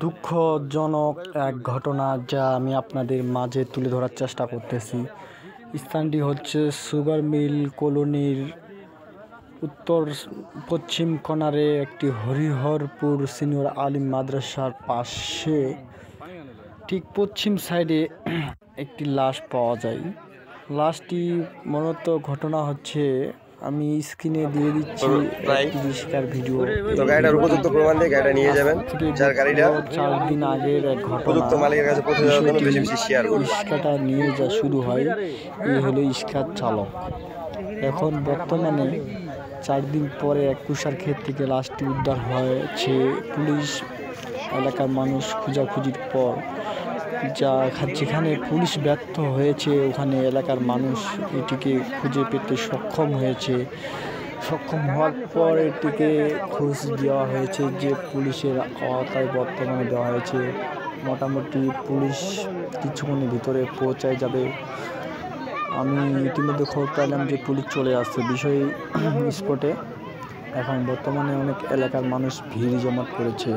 দুঃখজনক এক ঘটনা যা আমি আপনাদের মাঝে তুলে ধরার চেষ্টা করতেছি। স্থানটি হচ্ছে সুগার মিল কলোনির উত্তর পশ্চিম কর্নারে একটি হরিহরপুর সিনিয়র আলিম মাদ্রাসার পাশে ঠিক পশ্চিম সাইডে একটি লাশ পাওয়া যায়। লাশটি মূলত ঘটনা হচ্ছে, আমি স্ক্রিনে দিয়ে দিচ্ছি একটি রিস্কার ভিডিও। তো গাড়িটার উপযুক্ত প্রমাণ দিয়ে গাড়িটা নিয়ে যাবেন। যার গাড়িটা 4 দিন আগের এক ঘটনা, উপযুক্ত মালিকের কাছে পৌঁছে যাওয়ার জন্য বেশি বেশি শেয়ার করুন। রিস্কাটা নিয়ে যা শুরু হয়, এই হলো রিস্কার চালক। এখন বর্তমানে 4 দিন পরে এক কুষার ক্ষেত থেকে লাশটি উদ্ধার হয়েছে। পুলিশ এলাকার মানুষ খোঁজাখুঁজির পর যেখানে পুলিশ ব্যর্থ হয়েছে, ওখানে এলাকার মানুষ এটিকে খুঁজে পেতে সক্ষম হয়েছে। সক্ষম হওয়ার পর এটিকে খোঁজ দেওয়া হয়েছে, যে পুলিশের আওতায় বর্তমানে দেওয়া হয়েছে। মোটামুটি পুলিশ কিছুক্ষণের ভিতরে পৌঁছায় যাবে। আমি ইতিমধ্যে খবর পেলাম যে পুলিশ চলে আসছে বিষয় স্পটে। এখন বর্তমানে অনেক এলাকার মানুষ ভিড় জমাট করেছে,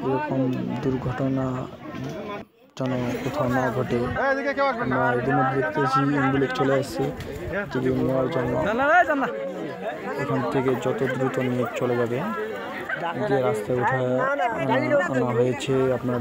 এরকম দুর্ঘটনা যেন কোথাও না ঘটে। আমরা ইতিমধ্যে দেখতেছি অ্যাম্বুলেন্স চলে আসছে টিকিট নেওয়ার জন্য। এখান থেকে যত দ্রুত নিয়ে চলে যাবে, যে রাস্তায় আনা হয়েছে আপনার